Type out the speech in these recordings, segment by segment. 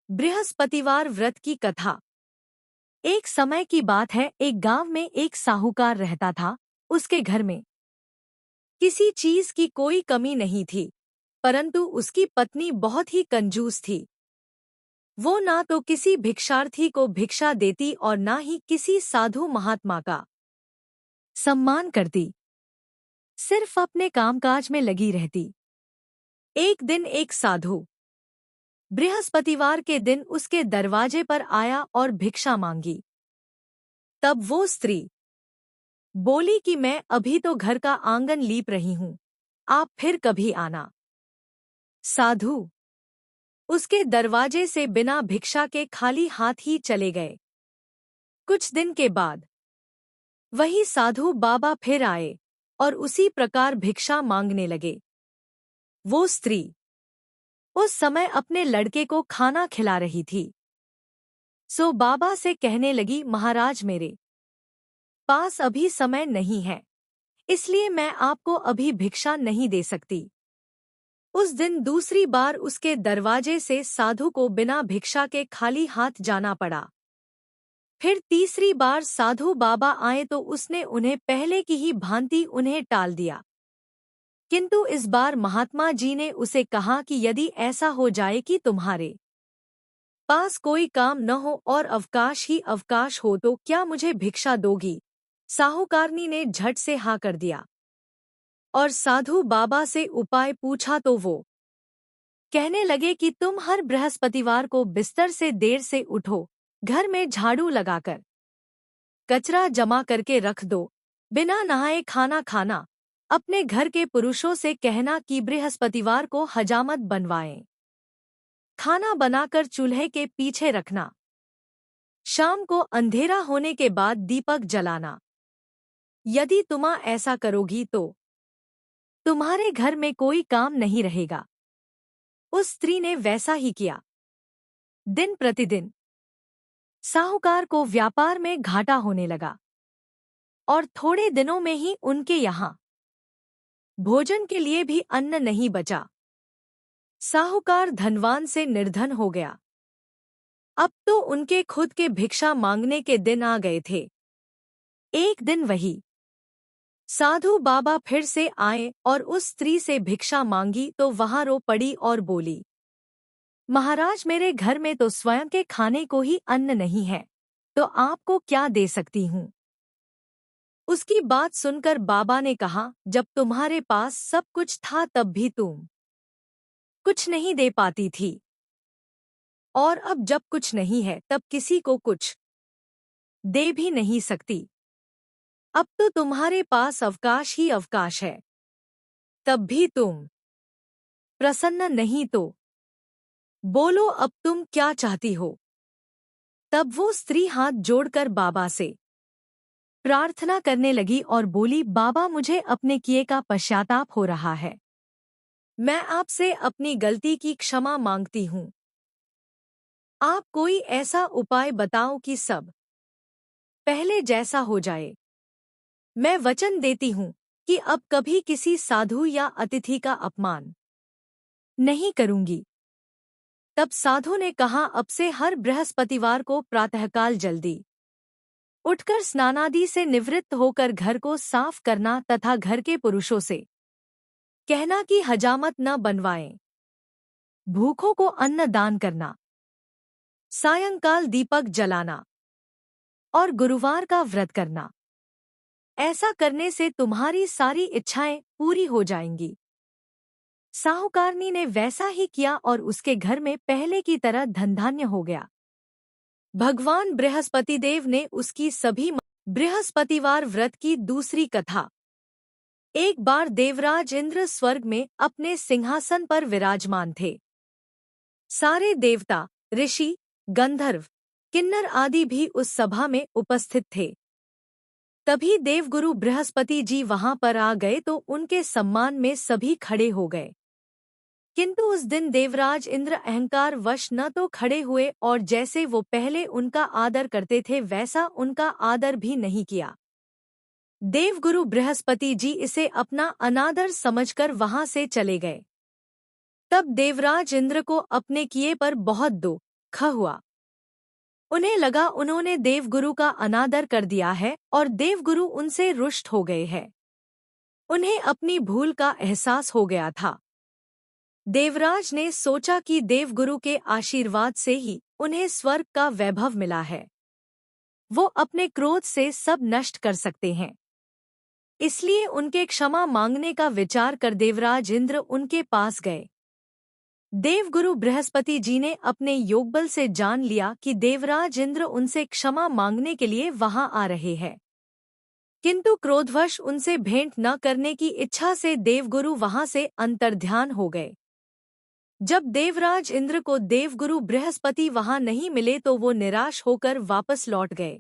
बृहस्पतिवार व्रत की कथा। एक समय की बात है, एक गांव में एक साहूकार रहता था। उसके घर में किसी चीज की कोई कमी नहीं थी, परंतु उसकी पत्नी बहुत ही कंजूस थी। वो ना तो किसी भिक्षार्थी को भिक्षा देती और ना ही किसी साधु महात्मा का सम्मान करती, सिर्फ अपने कामकाज में लगी रहती। एक दिन एक साधु बृहस्पतिवार के दिन उसके दरवाजे पर आया और भिक्षा मांगी। तब वो स्त्री बोली कि मैं अभी तो घर का आंगन लीप रही हूँ, आप फिर कभी आना। साधु उसके दरवाजे से बिना भिक्षा के खाली हाथ ही चले गए। कुछ दिन के बाद वही साधु बाबा फिर आए और उसी प्रकार भिक्षा मांगने लगे। वो स्त्री उस समय अपने लड़के को खाना खिला रही थी, सो बाबा से कहने लगी, महाराज मेरे पास अभी समय नहीं है, इसलिए मैं आपको अभी भिक्षा नहीं दे सकती। उस दिन दूसरी बार उसके दरवाजे से साधु को बिना भिक्षा के खाली हाथ जाना पड़ा। फिर तीसरी बार साधु बाबा आए तो उसने उन्हें पहले की ही भांति उन्हें टाल दिया। किंतु इस बार महात्मा जी ने उसे कहा कि यदि ऐसा हो जाए कि तुम्हारे पास कोई काम न हो और अवकाश ही अवकाश हो तो क्या मुझे भिक्षा दोगी? साहूकारनी ने झट से हाँ कर दिया और साधु बाबा से उपाय पूछा तो वो कहने लगे कि तुम हर बृहस्पतिवार को बिस्तर से देर से उठो, घर में झाड़ू लगाकर कचरा जमा करके रख दो, बिना नहाए खाना खाना, अपने घर के पुरुषों से कहना कि बृहस्पतिवार को हजामत बनवाएं, खाना बनाकर चूल्हे के पीछे रखना, शाम को अंधेरा होने के बाद दीपक जलाना। यदि तुम ऐसा करोगी तो तुम्हारे घर में कोई काम नहीं रहेगा। उस स्त्री ने वैसा ही किया। दिन प्रतिदिन साहूकार को व्यापार में घाटा होने लगा और थोड़े दिनों में ही उनके यहाँ भोजन के लिए भी अन्न नहीं बचा। साहूकार धनवान से निर्धन हो गया। अब तो उनके खुद के भिक्षा मांगने के दिन आ गए थे। एक दिन वही साधु बाबा फिर से आए और उस स्त्री से भिक्षा मांगी तो वहां रो पड़ी और बोली, महाराज मेरे घर में तो स्वयं के खाने को ही अन्न नहीं है, तो आपको क्या दे सकती हूँ? उसकी बात सुनकर बाबा ने कहा, जब तुम्हारे पास सब कुछ था तब भी तुम कुछ नहीं दे पाती थी, और अब जब कुछ नहीं है तब किसी को कुछ दे भी नहीं सकती। अब तो तुम्हारे पास अवकाश ही अवकाश है, तब भी तुम प्रसन्न नहीं, तो बोलो अब तुम क्या चाहती हो? तब वो स्त्री हाथ जोड़कर बाबा से प्रार्थना करने लगी और बोली, बाबा मुझे अपने किए का पश्चाताप हो रहा है, मैं आपसे अपनी गलती की क्षमा मांगती हूँ। आप कोई ऐसा उपाय बताओ कि सब पहले जैसा हो जाए। मैं वचन देती हूँ कि अब कभी किसी साधु या अतिथि का अपमान नहीं करूंगी। तब साधु ने कहा, अब से हर बृहस्पतिवार को प्रातःकाल जल्दी उठकर स्नानादि से निवृत्त होकर घर को साफ करना तथा घर के पुरुषों से कहना कि हजामत न बनवाएं, भूखों को अन्न दान करना, सायंकाल दीपक जलाना और गुरुवार का व्रत करना। ऐसा करने से तुम्हारी सारी इच्छाएं पूरी हो जाएंगी। साहूकारनी ने वैसा ही किया और उसके घर में पहले की तरह धनधान्य हो गया। भगवान बृहस्पति देव ने उसकी सभी बृहस्पतिवार व्रत की दूसरी कथा। एक बार देवराज इंद्र स्वर्ग में अपने सिंहासन पर विराजमान थे। सारे देवता, ऋषि, गंधर्व, किन्नर आदि भी उस सभा में उपस्थित थे। तभी देवगुरु बृहस्पति जी वहां पर आ गए तो उनके सम्मान में सभी खड़े हो गए। किंतु उस दिन देवराज इंद्र अहंकार वश न तो खड़े हुए और जैसे वो पहले उनका आदर करते थे वैसा उनका आदर भी नहीं किया। देवगुरु बृहस्पति जी इसे अपना अनादर समझकर वहां से चले गए। तब देवराज इंद्र को अपने किए पर बहुत दुख हुआ। उन्हें लगा उन्होंने देवगुरु का अनादर कर दिया है और देवगुरु उनसे रुष्ट हो गए हैं। उन्हें अपनी भूल का एहसास हो गया था। देवराज ने सोचा कि देवगुरु के आशीर्वाद से ही उन्हें स्वर्ग का वैभव मिला है। वो अपने क्रोध से सब नष्ट कर सकते हैं। इसलिए उनके क्षमा मांगने का विचार कर देवराज इंद्र उनके पास गए। देवगुरु बृहस्पति जी ने अपने योगबल से जान लिया कि देवराज इंद्र उनसे क्षमा मांगने के लिए वहां आ रहे हैं, किंतु क्रोधवश उनसे भेंट न करने की इच्छा से देवगुरु वहां से अंतर्ध्यान हो गए। जब देवराज इंद्र को देवगुरु बृहस्पति वहां नहीं मिले तो वो निराश होकर वापस लौट गए।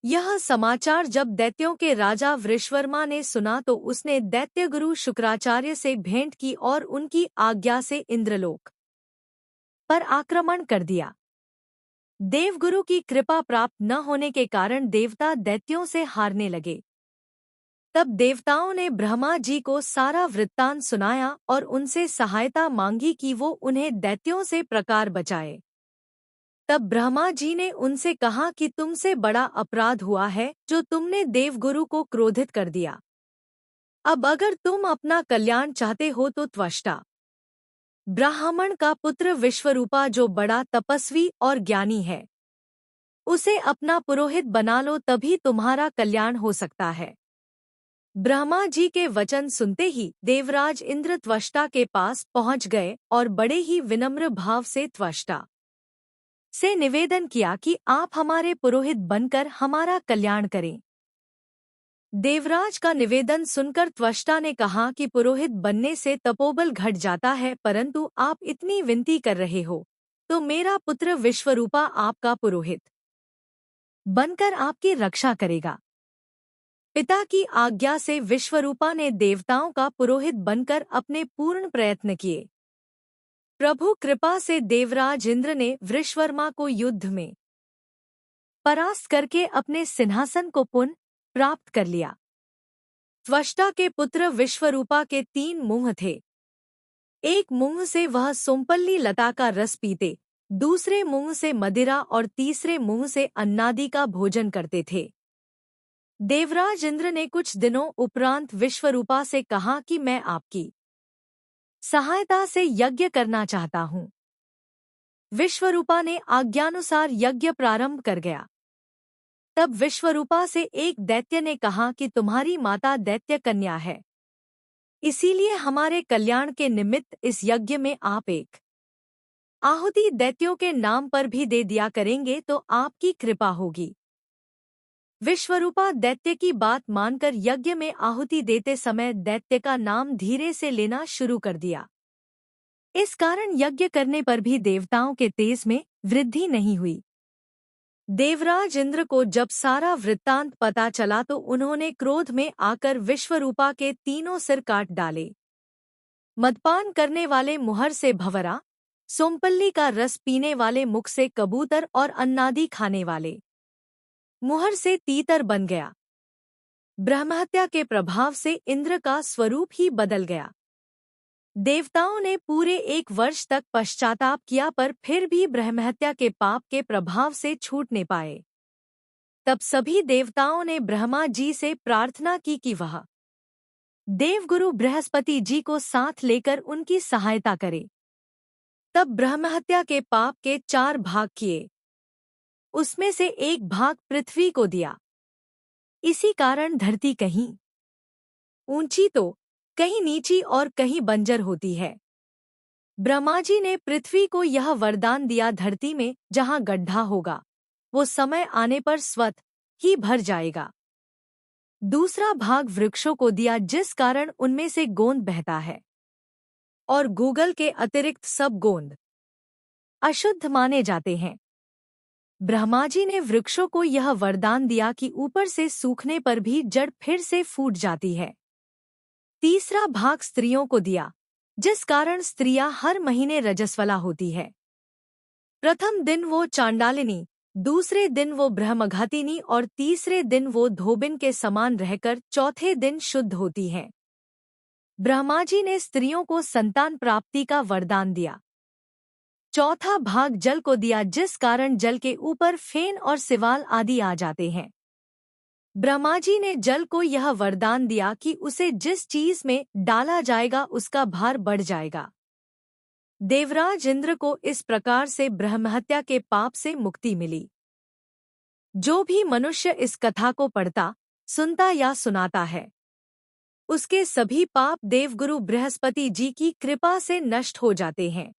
यह समाचार जब दैत्यों के राजा वृषवर्मा ने सुना तो उसने दैत्यगुरु शुक्राचार्य से भेंट की और उनकी आज्ञा से इंद्रलोक पर आक्रमण कर दिया। देवगुरु की कृपा प्राप्त न होने के कारण देवता दैत्यों से हारने लगे। तब देवताओं ने ब्रह्मा जी को सारा वृत्तांत सुनाया और उनसे सहायता मांगी कि वो उन्हें दैत्यों से प्रकार बचाए। तब ब्रह्मा जी ने उनसे कहा कि तुमसे बड़ा अपराध हुआ है जो तुमने देवगुरु को क्रोधित कर दिया। अब अगर तुम अपना कल्याण चाहते हो तो त्वष्टा ब्राह्मण का पुत्र विश्वरूपा जो बड़ा तपस्वी और ज्ञानी है, उसे अपना पुरोहित बना लो, तभी तुम्हारा कल्याण हो सकता है। ब्रह्मा जी के वचन सुनते ही देवराज इंद्र त्वष्टा के पास पहुंच गए और बड़े ही विनम्र भाव से त्वष्टा से निवेदन किया कि आप हमारे पुरोहित बनकर हमारा कल्याण करें। देवराज का निवेदन सुनकर त्वष्टा ने कहा कि पुरोहित बनने से तपोबल घट जाता है, परंतु आप इतनी विनती कर रहे हो तो मेरा पुत्र विश्वरूपा आपका पुरोहित बनकर आपकी रक्षा करेगा। पिता की आज्ञा से विश्वरूपा ने देवताओं का पुरोहित बनकर अपने पूर्ण प्रयत्न किए। प्रभु कृपा से देवराज इंद्र ने वृषवर्मा को युद्ध में परास्त करके अपने सिंहासन को पुनः प्राप्त कर लिया। त्वष्टा के पुत्र विश्वरूपा के 3 मुंह थे। एक मुंह से वह सोमपल्ली लता का रस पीते, दूसरे मुंह से मदिरा और तीसरे मुंह से अन्नादि का भोजन करते थे। देवराज इंद्र ने कुछ दिनों उपरांत विश्वरूपा से कहा कि मैं आपकी सहायता से यज्ञ करना चाहता हूँ। विश्वरूपा ने आज्ञानुसार यज्ञ प्रारंभ कर गया। तब विश्वरूपा से एक दैत्य ने कहा कि तुम्हारी माता दैत्य कन्या है, इसीलिए हमारे कल्याण के निमित्त इस यज्ञ में आप एक आहुति दैत्यों के नाम पर भी दे दिया करेंगे तो आपकी कृपा होगी। विश्वरूपा दैत्य की बात मानकर यज्ञ में आहुति देते समय दैत्य का नाम धीरे से लेना शुरू कर दिया। इस कारण यज्ञ करने पर भी देवताओं के तेज में वृद्धि नहीं हुई। देवराज इंद्र को जब सारा वृत्तांत पता चला तो उन्होंने क्रोध में आकर विश्वरूपा के 3 सिर काट डाले। मदपान करने वाले मुहर से भंवरा, सोमपल्ली का रस पीने वाले मुख से कबूतर और अन्नादि खाने वाले मुहर से तीतर बन गया। ब्रह्महत्या के प्रभाव से इंद्र का स्वरूप ही बदल गया। देवताओं ने पूरे 1 वर्ष तक पश्चाताप किया पर फिर भी ब्रह्महत्या के पाप के प्रभाव से छूट नहीं पाए। तब सभी देवताओं ने ब्रह्मा जी से प्रार्थना की कि वह देवगुरु बृहस्पति जी को साथ लेकर उनकी सहायता करे। तब ब्रह्महत्या के पाप के 4 भाग किए, उसमें से 1 भाग पृथ्वी को दिया। इसी कारण धरती कहीं ऊंची तो कहीं नीची और कहीं बंजर होती है। ब्रह्मा जी ने पृथ्वी को यह वरदान दिया, धरती में जहां गड्ढा होगा वो समय आने पर स्वतः ही भर जाएगा। दूसरा भाग वृक्षों को दिया, जिस कारण उनमें से गोंद बहता है और गूगल के अतिरिक्त सब गोंद अशुद्ध माने जाते हैं। ब्रह्मा जी ने वृक्षों को यह वरदान दिया कि ऊपर से सूखने पर भी जड़ फिर से फूट जाती है। तीसरा भाग स्त्रियों को दिया, जिस कारण स्त्रियां हर महीने रजस्वला होती है। प्रथम दिन वो चांडालिनी, दूसरे दिन वो ब्रह्मघातिनी और तीसरे दिन वो धोबिन के समान रहकर चौथे दिन शुद्ध होती हैं। ब्रह्मा जी ने स्त्रियों को संतान प्राप्ति का वरदान दिया। चौथा भाग जल को दिया, जिस कारण जल के ऊपर फेन और सिवाल आदि आ जाते हैं। ब्रह्मा जी ने जल को यह वरदान दिया कि उसे जिस चीज में डाला जाएगा उसका भार बढ़ जाएगा। देवराज इंद्र को इस प्रकार से ब्रह्महत्या के पाप से मुक्ति मिली। जो भी मनुष्य इस कथा को पढ़ता, सुनता या सुनाता है, उसके सभी पाप देवगुरु बृहस्पति जी की कृपा से नष्ट हो जाते हैं।